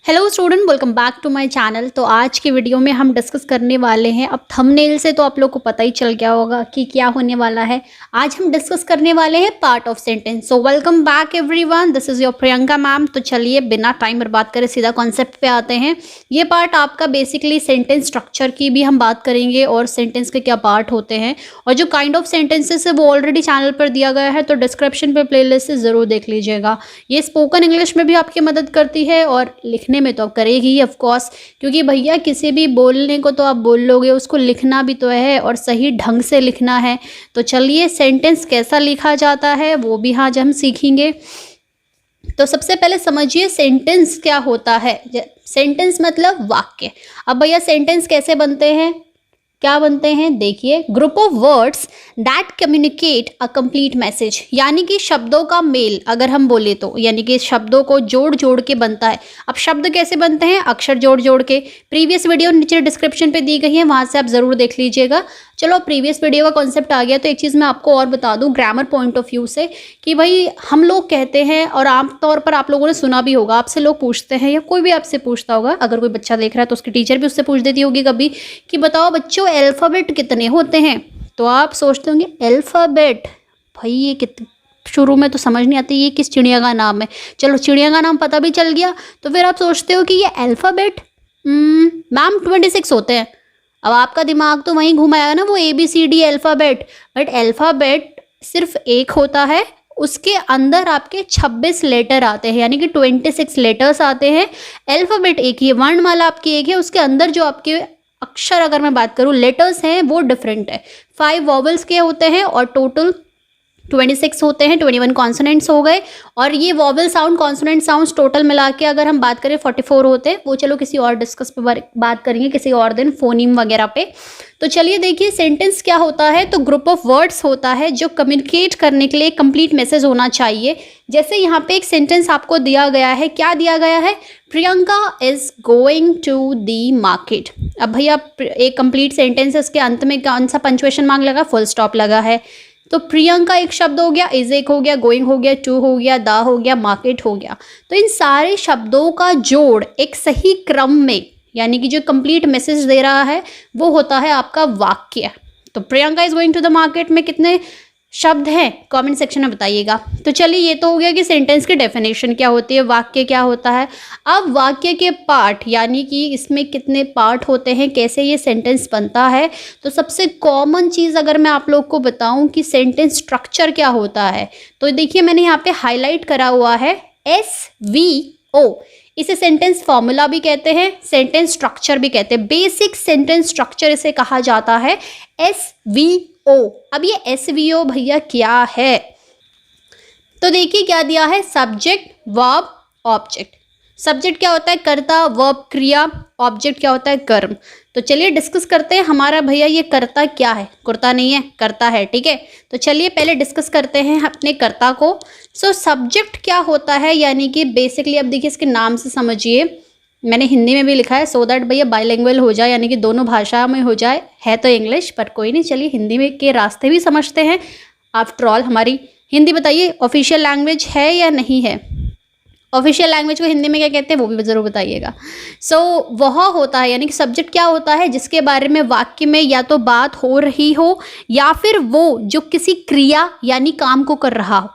Hello student, welcome back to my channel. तो आज की वीडियो में हम डिस्कस करने वाले हैं, अब थंबनेल से तो आप लोग को पता ही चल गया होगा कि क्या होने वाला है। आज हम डिस्कस करने वाले हैं part of sentence. So welcome back everyone, this is your Priyanka ma'am. तो चलिए बिना टाइम बर्बाद करे सीधा कॉन्सेप्ट पे आते हैं। ये पार्ट आपका बेसिकली सेंटेंस स्ट्रक्चर की भी हम बात करेंगे और सेंटेंस के क्या पार्ट होते हैं, और जो काइंड ऑफ सेंटेंसेस है वो ऑलरेडी चैनल पर दिया गया है, तो डिस्क्रिप्शन पे प्लेलिस्ट से ज़रूर देख लीजिएगा। ये स्पोकन इंग्लिश में भी आपकी मदद करती है और लिखने में तो आप करेगी ही ऑफ कोर्स, क्योंकि भैया किसी भी बोलने को तो आप बोल लोगे, उसको लिखना भी तो है और सही ढंग से लिखना है। तो चलिए सेंटेंस कैसा लिखा जाता है वो भी आज हम सीखेंगे। तो सबसे पहले समझिए सेंटेंस क्या होता है। सेंटेंस मतलब वाक्य। अब भैया सेंटेंस कैसे बनते हैं, क्या बनते हैं, देखिए, group of words that communicate a complete message, यानी कि शब्दों का मेल अगर हम बोले तो, यानी कि शब्दों को जोड़ जोड़ के बनता है। अब शब्द कैसे बनते हैं, अक्षर जोड़ जोड़ के। प्रीवियस वीडियो नीचे डिस्क्रिप्शन पे दी गई है, वहां से आप जरूर देख लीजिएगा। चलो प्रीवियस वीडियो का कॉन्सेप्ट आ गया, तो एक चीज़ मैं आपको और बता दूं ग्रामर पॉइंट ऑफ व्यू से, कि भाई हम लोग कहते हैं और आमतौर पर आप लोगों ने सुना भी होगा, आपसे लोग पूछते हैं या कोई भी आपसे पूछता होगा, अगर कोई बच्चा देख रहा है तो उसकी टीचर भी उससे पूछ देती होगी कभी कि बताओ बच्चों अल्फ़ाबेट कितने होते हैं। तो आप सोचते होंगे अल्फ़ाबेट, भाई ये कितने, शुरू में तो समझ नहीं आती ये किस चिड़िया का नाम है। चलो चिड़िया का नाम पता भी चल गया, तो फिर आप सोचते हो कि ये अल्फ़ाबेट मैम 26 होते हैं। अब आपका दिमाग तो वहीं घुमाया ना, वो ABCD अल्फ़ाबेट, बट अल्फ़ाबेट सिर्फ एक होता है, उसके अंदर आपके 26 लेटर आते हैं, यानी कि 26 लेटर्स आते हैं। अल्फ़ाबेट एक ही है, वर्णमाला आपकी एक है, उसके अंदर जो आपके अक्षर, अगर मैं बात करूँ लेटर्स हैं, वो डिफरेंट है। 5 वॉवल्स के होते हैं और टोटल 26 होते हैं। 21 कॉन्सोनेंट्स हो गए, और ये vowel sound consonant sounds total मिला के अगर हम बात करें 44 होते हैं। वो चलो किसी और डिस्कस पे बात करेंगे किसी और दिन, फोनीम वगैरह पे। तो चलिए देखिए सेंटेंस क्या होता है। तो ग्रुप ऑफ वर्ड्स होता है जो कम्युनिकेट करने के लिए कंप्लीट मैसेज होना चाहिए। जैसे यहाँ पे एक सेंटेंस आपको दिया गया है, क्या दिया गया है, Priyanka is going to the market. अब भैया एक कंप्लीट सेंटेंस है, उसके अंत में कौन सा पंक्चुएशन मार्क लगा, फुल स्टॉप लगा है। तो प्रियंका एक शब्द हो गया, इज एक हो गया, गोइंग हो गया, टू हो गया, दा हो गया, मार्केट हो गया। तो इन सारे शब्दों का जोड़ एक सही क्रम में, यानी कि जो कंप्लीट मैसेज दे रहा है, वो होता है आपका वाक्य। तो Priyanka is going to the market में कितने शब्द हैं, कमेंट सेक्शन में बताइएगा। तो चलिए ये तो हो गया कि सेंटेंस की डेफिनेशन क्या होती है, वाक्य क्या होता है। अब वाक्य के पार्ट, यानी कि इसमें कितने पार्ट होते हैं, कैसे ये सेंटेंस बनता है। तो सबसे कॉमन चीज़ अगर मैं आप लोग को बताऊं कि सेंटेंस स्ट्रक्चर क्या होता है, तो देखिए मैंने यहाँ पे हाईलाइट करा हुआ है SVO। इसे सेंटेंस फॉर्मूला भी कहते हैं, सेंटेंस स्ट्रक्चर भी कहते हैं। बेसिक सेंटेंस स्ट्रक्चर इसे कहा जाता है, SVO। अब ये SVO भैया क्या है, तो देखिए क्या दिया है, सब्जेक्ट, वर्ब, ऑब्जेक्ट। सब्जेक्ट क्या होता है, कर्ता, वर्ब क्रिया, ऑब्जेक्ट क्या होता है, कर्म। तो चलिए डिस्कस करते हैं हमारा भैया ये कर्ता क्या है, कुर्ता नहीं है, कर्ता है, ठीक है। तो चलिए पहले डिस्कस करते हैं अपने कर्ता को। सो सब्जेक्ट क्या होता है, यानी कि बेसिकली अब देखिए इसके नाम से समझिए, मैंने हिंदी में भी लिखा है सो दैट भैया बाइलिंगुअल हो जाए, यानी कि दोनों भाषा में हो जाए। है तो इंग्लिश पर कोई नहीं, चलिए हिंदी में के रास्ते भी समझते हैं। आफ्टर ऑल हमारी हिंदी बताइए ऑफिशियल लैंग्वेज है या नहीं है, ऑफिशियल लैंग्वेज को हिंदी में क्या कहते हैं वो भी ज़रूर बताइएगा। सो वह होता है, यानी कि सब्जेक्ट क्या होता है, जिसके बारे में वाक्य में या तो बात हो रही हो या फिर वो जो किसी क्रिया यानी काम को कर रहा हो।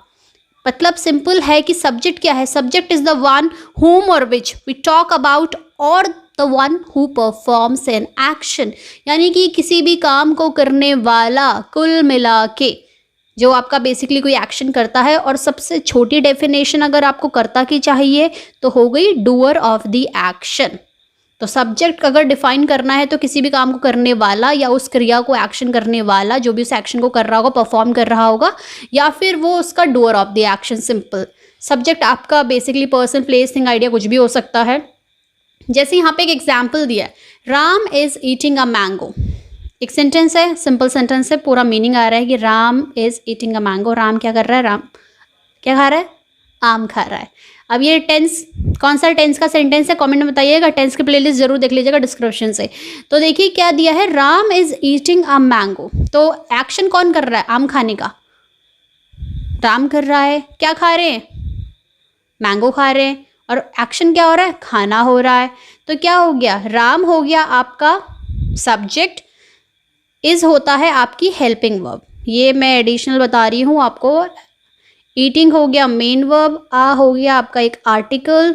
मतलब सिंपल है कि सब्जेक्ट क्या है, subject is the one whom और विच वी टॉक अबाउट, और the one who performs an action, यानी कि किसी भी काम को करने वाला, कुल मिला के जो आपका बेसिकली कोई एक्शन करता है। और सबसे छोटी डेफिनेशन अगर आपको कर्ता की चाहिए तो हो गई डूअर ऑफ द एक्शन। तो सब्जेक्ट अगर डिफाइन करना है तो किसी भी काम को करने वाला या उस क्रिया को एक्शन करने वाला, जो भी उस एक्शन को कर रहा होगा, परफॉर्म कर रहा होगा, या फिर वो उसका doer of the action. Simple subject आपका basically person, place, thing, idea कुछ भी हो सकता है। जैसे यहाँ पे एक एग्जाम्पल दिया है, Ram is eating a mango. एक सेंटेंस है, सिंपल सेंटेंस है, पूरा मीनिंग आ रहा है कि Ram is eating a mango. Ram क्या कर रहा है, राम क्या खा रहा है, आम खा रहा है। अब ये टेंस, कौन सा टेंस का सेंटेंस है, कमेंट में बताइएगा। टेंस की प्लेलिस्ट जरूर देख लीजिएगा डिस्क्रिप्शन से। तो देखिए क्या दिया है, Ram is eating a mango. तो एक्शन कौन कर रहा है, आम खाने का, राम कर रहा है। क्या खा रहे हैं, मैंगो खा रहे हैं। और एक्शन क्या हो रहा है, खाना हो रहा है। तो क्या हो गया, राम हो गया आपका सब्जेक्ट, इज होता है आपकी हेल्पिंग वर्ब, ये मैं एडिशनल बता रही हूँ आपको। ईटिंग हो गया मेन वर्ब, आ हो गया आपका एक आर्टिकल,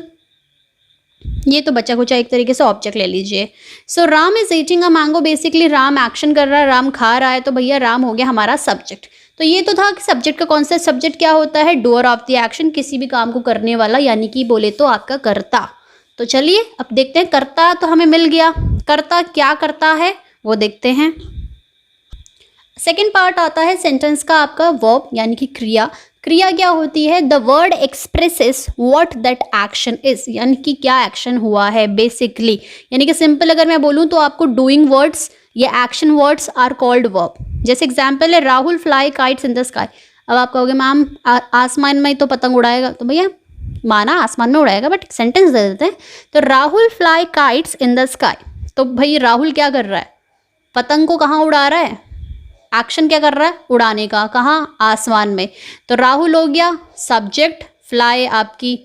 ये तो बचा कुचा एक तरीके से ऑब्जेक्ट ले लीजिए। So Ram is eating a mango, basically Ram action कर रहा है, राम खा रहा है, तो भैया राम हो गया हमारा सब्जेक्ट। तो ये तो था कि सब्जेक्ट का कॉन्सेप्ट। सब्जेक्ट क्या होता है, डूअर ऑफ द एक्शन, किसी भी काम को करने वाला, यानी कि बोले तो आपका कर्ता। तो चलिए अब देखते हैं, कर्ता तो हमें मिल गया, कर्ता क्या करता है वो देखते हैं। सेकेंड पार्ट आता है सेंटेंस का आपका वर्ब यानी कि क्रिया। क्रिया क्या होती है, the word expresses what that action is, यानी कि क्या एक्शन हुआ है बेसिकली। यानी कि सिंपल अगर मैं बोलूँ तो आपको डूइंग वर्ड्स या action words are called verb. जैसे एग्जाम्पल है, Rahul fly kites in the sky. अब आप कहोगे मैम आसमान में ही तो पतंग उड़ाएगा, तो भैया माना आसमान में उड़ाएगा, बट सेंटेंस दे देते हैं। तो Rahul fly kites in the sky, तो भाई राहुल क्या कर रहा है, पतंग को कहाँ उड़ा रहा है, एक्शन क्या कर रहा है, उड़ाने का, कहाँ, आसमान में। तो राहुल हो गया सब्जेक्ट, फ्लाई आपकी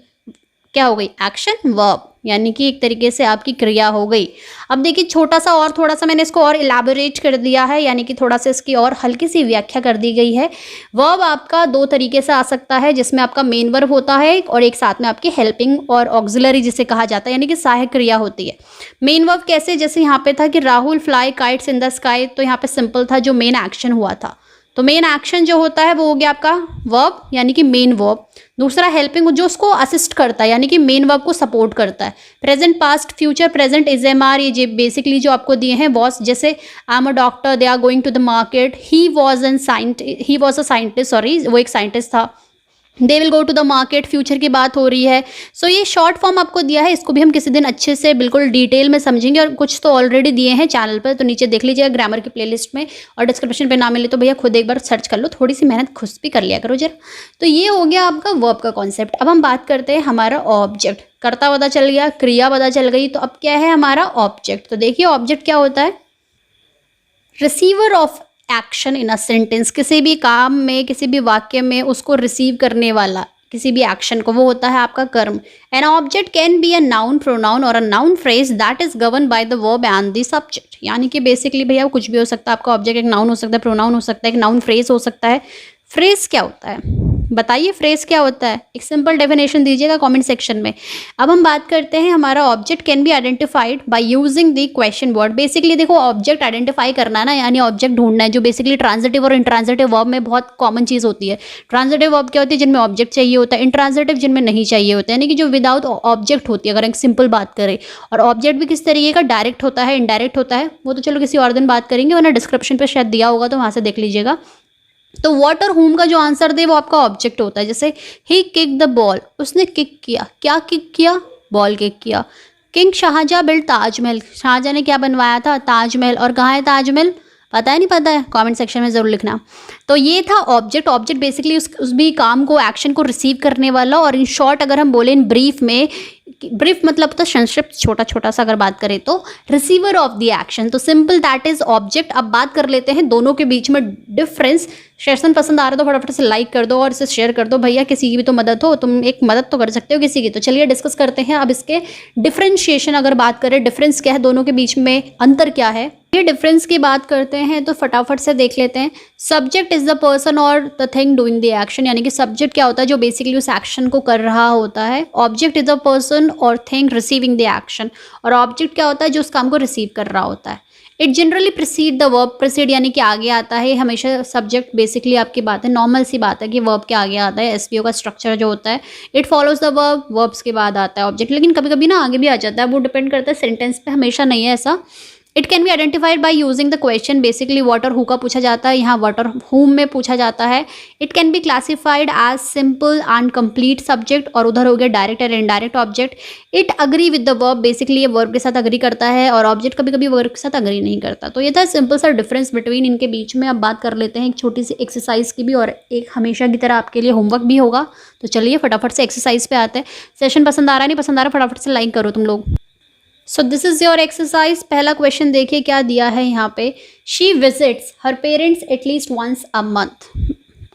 क्या हो गई, एक्शन वर्ब, यानी कि एक तरीके से आपकी क्रिया हो गई। अब देखिए छोटा सा और थोड़ा सा मैंने इसको और इलैबोरेट कर दिया है, यानी कि थोड़ा सा इसकी और हल्की सी व्याख्या कर दी गई है। वर्ब आपका दो तरीके से आ सकता है, जिसमें आपका मेन वर्ब होता है और एक साथ में आपकी हेल्पिंग और ऑक्सिलरी जिसे कहा जाता है, यानी कि सहायक क्रिया होती है। मेन वर्ब कैसे, जैसे यहाँ पे था कि Rahul fly kites in the sky, तो यहाँ पे सिंपल था जो मेन एक्शन हुआ था। तो मेन एक्शन जो होता है वो हो गया आपका वर्ब यानी कि मेन वर्ब। दूसरा हेल्पिंग जो उसको असिस्ट करता है, यानी कि मेन वर्ब को सपोर्ट करता है। Present past future, present is am are, ये बेसिकली जो आपको दिए हैं बॉस, जैसे I am a doctor, they are going to the market, he was a scientist, sorry वो एक साइंटिस्ट था, they will go to the market, future की बात हो रही है। सो ये शॉर्ट फॉर्म आपको दिया है, इसको भी हम किसी दिन अच्छे से बिल्कुल डिटेल में समझेंगे, और कुछ तो ऑलरेडी दिए हैं चैनल पर, तो नीचे देख लीजिएगा ग्रामर की प्लेलिस्ट में, और डिस्क्रिप्शन पे ना मिले तो भैया खुद एक बार सर्च कर लो, थोड़ी सी मेहनत खुद भी कर लिया करो जरा। तो ये हो गया आपका वर्ब का कॉन्सेप्ट। अब हम बात करते हैं हमारा ऑब्जेक्ट। कर्ता पता चल गया, क्रिया पता चल गई, तो अब क्या है हमारा ऑब्जेक्ट। तो देखिए ऑब्जेक्ट क्या होता है, receiver of action in a sentence, किसी भी काम में, किसी भी वाक्य में उसको रिसीव करने वाला, किसी भी एक्शन को, वो होता है आपका कर्म। An object can be a noun, pronoun और a noun phrase that is govern by the verb and the subject, यानी कि बेसिकली भैया कुछ भी हो सकता है, आपका ऑब्जेक्ट एक नाउन हो सकता है, प्रोनाउन हो सकता है, एक नाउन फ्रेज हो सकता है। फ्रेज क्या होता है बताइए, फ्रेज क्या होता है, एक सिंपल डेफिनेशन दीजिएगा कमेंट सेक्शन में। अब हम बात करते हैं हमारा object can be identified by using the question word. Basically देखो ऑब्जेक्ट आइडेंटिफाई करना है ना, यानी ऑब्जेक्ट ढूंढना है, जो बेसिकली ट्रांजिटिव और इंट्रांजिटिव वर्ब में बहुत कॉमन चीज़ होती है। ट्रांजिटिव वर्ब क्या होती है, जिनमें ऑब्जेक्ट चाहिए होता है, इंट्रांजिटिव जिनमें नहीं चाहिए होता है, यानी कि जो विदाउट ऑब्जेक्ट होती है, अगर एक सिंपल बात करें। और ऑब्जेक्ट भी किस तरीके का, डायरेक्ट होता है, इनडायरेक्ट होता है, वो तो चलो किसी और दिन बात करेंगे, वरना डिस्क्रिप्शन पर शायद दिया होगा तो वहाँ से देख लीजिएगा। तो व्हाट और हुम का जो आंसर दे वो आपका ऑब्जेक्ट होता है। जैसे ही किक द बॉल, उसने किक किया, क्या किक किया, बॉल किक किया। किंग शाहजहां बिल्ड ताजमहल, शाहजहां ने क्या बनवाया था, ताजमहल। और कहाँ है ताजमहल, पता है नहीं पता है, कमेंट सेक्शन में ज़रूर लिखना। तो ये था ऑब्जेक्ट। ऑब्जेक्ट बेसिकली उस भी काम को, एक्शन को रिसीव करने वाला। और इन शॉर्ट अगर हम बोलें इन ब्रीफ में, ब्रीफ मतलब तो संक्षिप्त, छोटा छोटा सा अगर बात करें तो रिसीवर ऑफ द एक्शन, तो सिंपल दैट इज ऑब्जेक्ट। अब बात कर लेते हैं दोनों के बीच में डिफरेंस। सेशन पसंद आ रहा है तो फटाफट से लाइक कर दो और इसे शेयर कर दो भैया, किसी की भी तो मदद हो, तुम एक मदद तो कर सकते हो किसी की। तो चलिए डिस्कस करते हैं अब इसके डिफरेंशिएशन। अगर बात करें डिफरेंस क्या है, दोनों के बीच में अंतर क्या है, ये डिफरेंस की बात करते हैं तो फटाफट से देख लेते हैं। सब्जेक्ट इज द पर्सन और the thing doing the action, यानी कि सब्जेक्ट क्या होता है, जो बेसिकली उस एक्शन को कर रहा होता है। ऑब्जेक्ट इज द पर्सन और थिंग रिसीविंग द एक्शन, और ऑब्जेक्ट क्या होता है, जो उस काम को रिसीव कर रहा होता है। It generally precede the verb, precede यानी कि आगे आता है हमेशा। सब्जेक्ट बेसिकली आपकी बात है, नॉर्मल सी बात है कि वर्ब के आगे आता है, एसवीओ का स्ट्रक्चर जो होता है। It follows the verb, verbs के बाद आता है ऑब्जेक्ट, लेकिन कभी कभी ना आगे भी आ जाता है, वो डिपेंड करता है सेंटेंस पे, हमेशा नहीं है ऐसा। It can be identified by using the question, basically what और हु का पूछा जाता है, यहाँ व्हाट और हुम में पूछा जाता है। It can be classified as simple and complete subject, और उधर हो गया direct and indirect object. It agree with the verb, basically ये वर्ब के साथ अग्री करता है, और ऑब्जेक्ट कभी कभी वर्ब के साथ अग्री नहीं करता। तो ये था सिंपल सा डिफरेंस बिटवीन इनके बीच में। अब बात कर लेते हैं एक छोटी सी एक्सरसाइज की भी, और एक हमेशा की तरह आपके लिए होमवर्क भी होगा। तो चलिए फटाफट से एक्सरसाइज पे आते हैं। सेशन पसंद आ रहा है नहीं पसंद आ रहा, फटाफट से लाइक करो तुम लोग। So this is your exercise. पहला क्वेश्चन देखिए क्या दिया है यहाँ पे। She visits her parents at least once a month.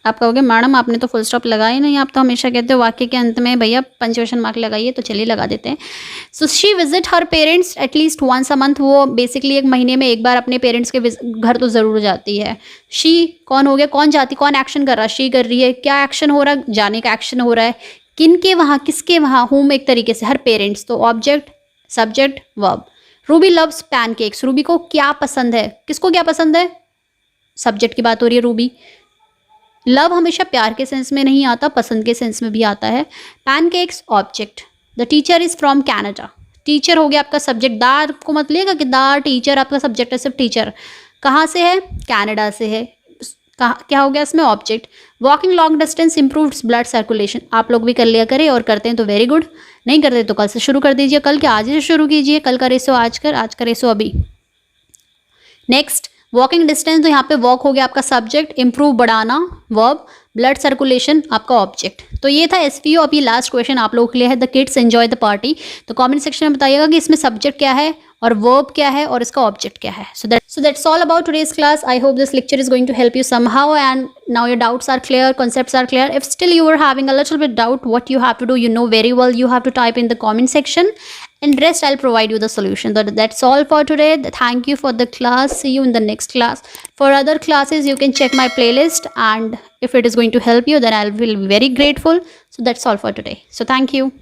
आप कहोगे मैडम आपने तो फुल स्टॉप लगाया नहीं, आप तो हमेशा कहते हो वाक्य के अंत में भैया पंचुएशन मार्क लगाइए, तो चलिए लगा देते हैं। So she visit her parents at least once a month, वो बेसिकली एक महीने में एक बार अपने पेरेंट्स के घर तो ज़रूर जाती है। शी कौन हो गया, कौन जाती, कौन एक्शन कर रहा है, शी कर रही है, क्या एक्शन हो रहा है, जाने का एक्शन हो रहा है, किन के वहाँ, किसके वहाँ, होम एक तरीके से, हर पेरेंट्स, तो object subject verb. Ruby loves pancakes, Ruby को क्या पसंद है, किसको क्या पसंद है, सब्जेक्ट की बात हो रही है। रूबी, लव हमेशा प्यार के सेंस में नहीं आता, पसंद के सेंस में भी आता है। Pancakes object. The teacher is from Canada, teacher हो गया आपका सब्जेक्ट, दार को मत लिएगा कि दार टीचर आपका सब्जेक्ट है, सिर्फ टीचर कहाँ से है, कनाडा से है, कहाँ क्या हो गया इसमें, object. Walking long distance improves blood circulation, आप लोग भी कर लिया करें, और करते हैं तो वेरी गुड, नहीं करते तो कल से शुरू कर दीजिए, कल क्या आज से शुरू कीजिए, कल का रेसो आज कर, आज का रेसो अभी। नेक्स्ट वॉकिंग डिस्टेंस, तो यहाँ पे वॉक हो गया आपका सब्जेक्ट, इम्प्रूव बढ़ाना वर्ब, ब्लड सर्कुलेशन आपका ऑब्जेक्ट। तो ये था एसवीओ। अभी लास्ट क्वेश्चन आप लोगों के लिए है, the kids enjoy the party. तो कमेंट सेक्शन में बताइएगा कि इसमें सब्जेक्ट क्या है और वर्ब क्या है और इसका ऑब्जेक्ट क्या है। So that's all about today's class. I hope this lecture is going to help you somehow and now your doubts are clear, concepts are clear. If still you are having a little bit doubt, what you have to do, you know very well, you have to type in the comment section, and rest I'll provide you the solution. That's all for today. Thank you for the class. See you in the next class. For other classes you can check my playlist, and if it is going to help you then I will be very grateful. So that's all for today. So thank you.